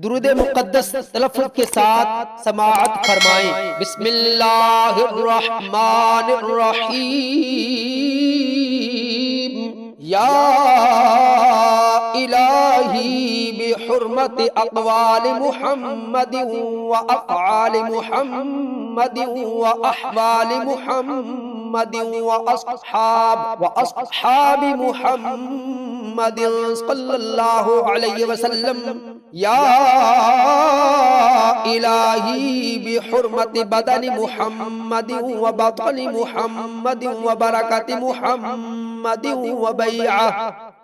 दुरूद मुक़द्दस तलफ़्फ़ुज़ के साथ समाअत फरमाएं। बिस्मिल्लाहिर्रहमानिर्रहीम। या इलाही बिहुर्मति अक़वालि मुहम्मदिन व अफ़आलि मुहम्मदिन व अहवालि मुहम्मदिन व अस्हाबि मुहम्मदिन सल्लल्लाहु अलैहि वसल्लम। या इलाही बिहुर्मति बदनि मुहम्मदिन व बतनि मुहम्मदिन व बरकति मुहम्मदिन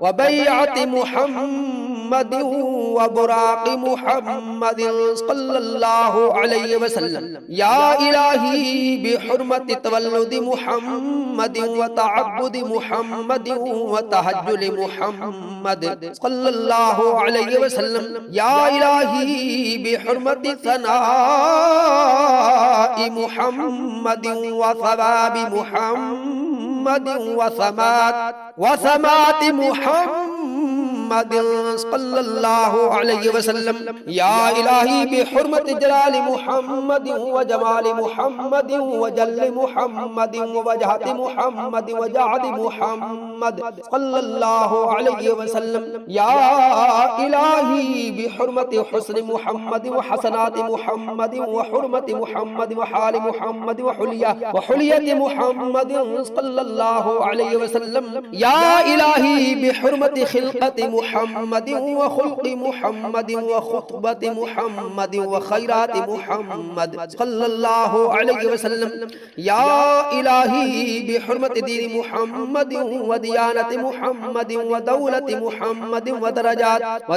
व बैअति मुहम्मदिन व बुराक़ि मुहम्मदिन सल्लल्लाहु अलैहि वसल्लम। या इलाही बिहुर्मति तवल्लुदि मुहम्मदिन व तअब्बुदि मुहम्मदिन व तहज्जुलि मुहम्मद सल्लल्लाहु अलैहि वसल्लम। या इलाही बिहुर्मति सनाइ मुहम्मदिन व सवाबि मुहम्मदिन व समाति मुहम्मदिन सल्लल्लाहु अलैहि वसल्लम। या इलाही बिहुर्मति जलालि मुहम्मदिन व जमालि मुहम्मदिन व जल्लि मुहम्मदिन व वजहति मुहम्मदिन व जअदि मुहम्मद सल्लल्लाहु अलैहि वसल्लम। या इलाही बिहुर्मति हुस्नि मुहम्मदिन व हसनाति मुहम्मदिन व हुर्मति मुहम्मदिन व हालि मुहम्मदिन व हुलियति मुहम्मदिन सल्लल्लाहु अलैहि वसल्लम। या इलाही बिहुर्मति खिलक़ति मुहम्मदिन व खुल्क़ि मुहम्मदिन व खुतबति मुहम्मदिन व खैराति मुहम्मद सल्लल्लाहु अलैहि वसल्लम। या इलाही बिहुर्मति दीनि मुहम्मदिन व दियानति मुहम्मदिन व दौलति मुहम्मदिन व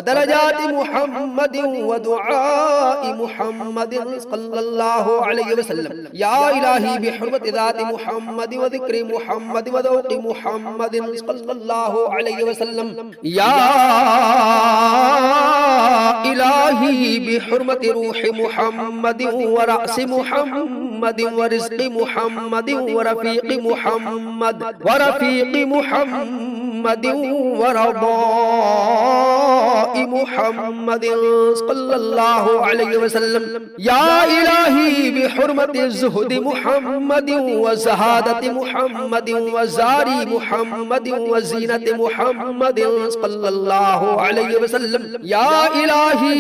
दरजाति मुहम्मदिन व दुआइ मुहम्मदिन सल्लल्लाहु अलैहि वसल्लम। या इलाही बिहुर्मति ज़ाति मुहम्मदिन व ज़िक्रि मुहम्मदिन व ज़ौक़ि मुहम्मदिन सल्लल्लाहु अलैहि वसल्लम। या इलाही बिहुर्मति रूहि मुहम्मदिन व रअसि मुहम्मदिन व रिज़्क़ि मुहम्मदिन व रफ़ीक़ि मुहम्मदिन व रज़ाइ मुहम्मदिन सल्लल्लाहु अलैहि वसल्लम। या इलाही बिहुर्मति ज़ुहदि मुहम्मदिन व ज़हादति मुहम्मदिन व ज़ारी मुहम्मदिन व ज़ीनति मुहम्मदिन सल्लल्लाहु अलैहि वसल्लम। या इलाही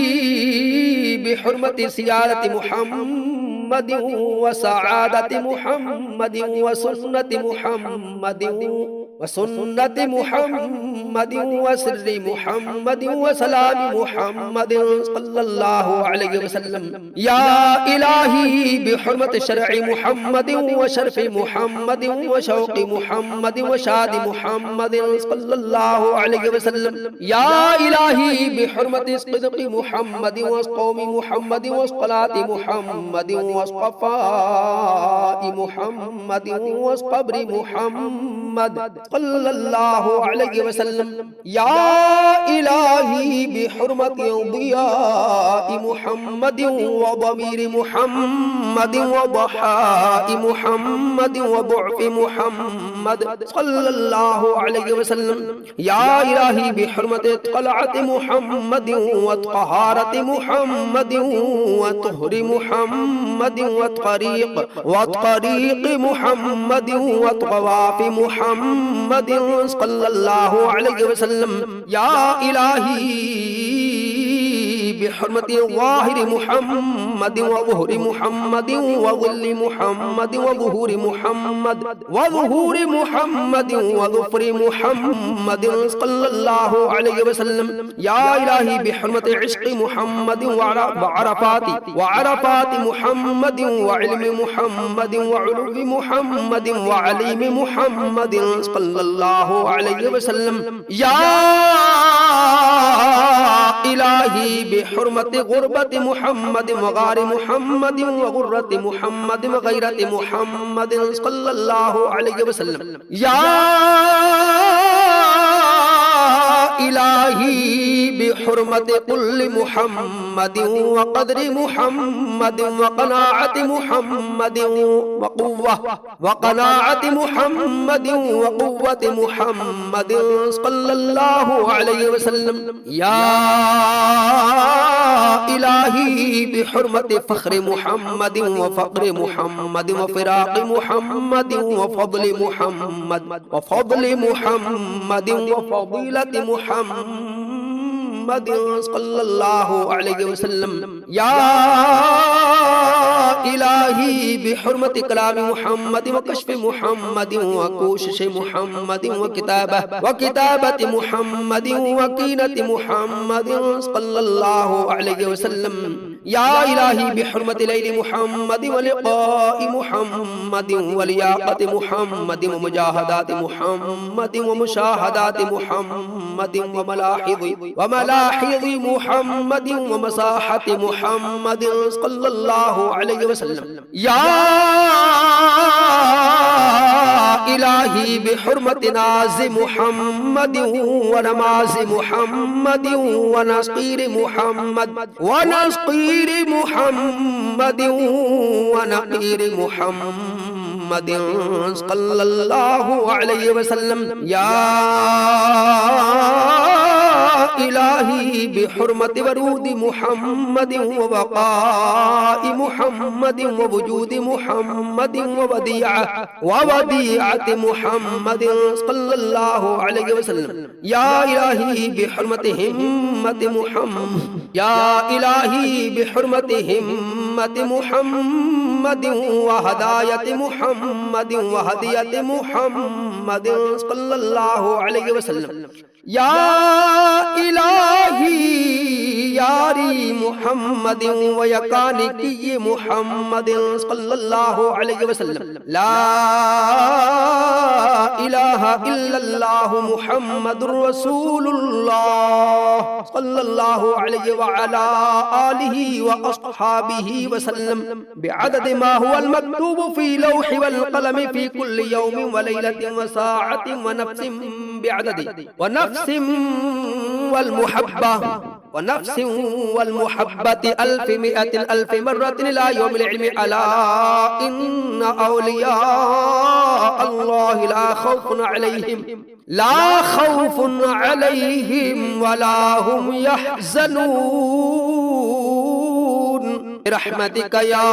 बिहुर्मति सियारति मुहम्मदिन व सआदति मुहम्मदिन व सुन्नति मुहम्मदिन व सिर्रि मुहम्मदिन व सलामि मुहम्मदिन सल्लल्लाहु अलैहि वसल्लम। या इलाही बिहुर्मति शरअि मुहम्मदिन व शरफ़ि मुहम्मदिन व शौक़ि मुहम्मदिन व शादि मुहम्मदिन सल्लल्लाहु अलैहि वसल्लम। या इलाही बिहुर्मति सिद्क़ि मुहम्मदिन व क़ौमि मुहम्मदिन व सलाति मुहम्मदिन व क़फ़ाइ मुहम्मदिन व क़ब्रि मुहम्मद सल्लल्लाहु अलैहि वसल्लम। या इलाही बिहुर्मति दियाइ मुहम्मदिन व ज़मीरि मुहम्मदिन व दहाइ मुहम्मदिन व दुअफ़ि मुहम्मद सल्लल्लाहु अलैहि वसल्लम। या इलाही बिहुर्मति तलअति मुहम्मदिन व तहारति मुहम्मदिन व तुहरि मुहम्मदिन व तरीक़ मुहम्मदिन व तवाफ़ि मुहम्मदिन सल्लल्लाहु अलैहि वसल्लम। या इलाही बिहुर्मति ज़ाहिरि मुहम्मदिन व ज़ुहूरि मुहम्मदिन व ज़िल्लि मुहम्मदिन व ज़ुहूरि मुहम्मदिन व ज़ुफ़रि मुहम्मदिन सल्लल्लाहु अलैहि वसल्लम। या इलाही बिहुर्मति इश्क़ि मुहम्मदिन व अरफ़ाति मुहम्मदिन व इल्मि मुहम्मदिन व उलूवि मुहम्मदिन व अलीमि मुहम्मदिन सल्लल्लाहु अलैहि वसल्लम। या इलाही बिहुर्मति ग़ुरबति मुहम्मदिन व गारि मुहम्मदिन व ग़ुर्रति मुहम्मदिन व गैरति मुहम्मदिन सल्लल्लाहु अलैहि वसल्लम। या इलाही बिहुर्मति कुल्लि मुहम्मदिन व क़द्रि मुहम्मदिन व क़नाअति मुहम्मदिन व क़नाअति मुहम्मदिन व क़ुव्वति मुहम्मदिन सल्लल्लाहु अलैहि वसल्लम। या इलाही बिहुर्मत फ़ख्र मुहम्मद व फ़ख्र मुहम्मद व फ़िराक़ मुहम्मद व फ़ज़्ल मुहम्मद व फ़ज़्ल मुहम्मद व फ़ज़ीलत मुहम्मद सल्लल्लाहु अलैहि वसल्लम। या इलाही बिहुर्मत कलाम मुहम्मद व कश्फ मुहम्मद व कोशिश मुहम्मद व किताबत मुहम्मद व कीनत मुहम्मद सल्लल्लाहु अलैहि वसल्लम। या इलाही बिहुर्मत लैल मुहम्मद व लिक़ाइ मुहम्मद व लियाक़त मुहम्मद व मुजाहदात मुहम्मद व मुशाहदात मुहम्मद व मलाहिज़ मुहम्मद व मसाहत मुहम्मद सल्लल्लाहु अलैहि वसल्लम। या इलाही बिहुर्मत नाज़ मुहम्मद व नमाज़ मुहम्मद व नस्कीर मुहम्मद व नस्कीर मुहम्मद व नक़ीर मुहम्मद सल्लल्लाहु अलैहि वसल्लम। या इलाही बिहुर्मत वरूद मुहम्मद व बक़ाइ मुहम्मद व वजूद मुहम्मद व वदीअत मुहम्मद सल्लल्लाहु अलैहि वसल्लम। या इलाही बिहुर्मत हिम्मत मुहम्मद, या इलाही बिहुर्मत हिम्मत मुहम्मद व हदायत मुहम्मद व हदियत मुहम्मद सल्लल्लाहु अलैहि वसल्लम। या इलाही यारी मुहम्मद व यकानिकी मुहम्मद सल्लल्लाहु अलैहि वसल्लम। ला इलाहा इल्लल्लाह मुहम्मदुर रसूलुल्लाह सल्लल्लाहु अलैहि व अला आलिहि व अस्हाबिहि वसल्लम बिअदद मा हुवल मक्तूब फी लौहि वल क़लम फी कुल्लि यौमिन व लैलतिन व साअतिन व नफ्सिन बिअदद व नफ्सिन वल मुहब्बा व नफ्सिन वल मुहब्बति अल्फ मिअतिन अल्फ मर्रतिन इला यौमिल इल्मि अला इन्ना औलिया अल्लाह ला खौफुन अलैहिम वला हुम यहज़नून बिरहमतिका या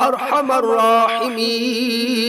अरहमर राहिमीन।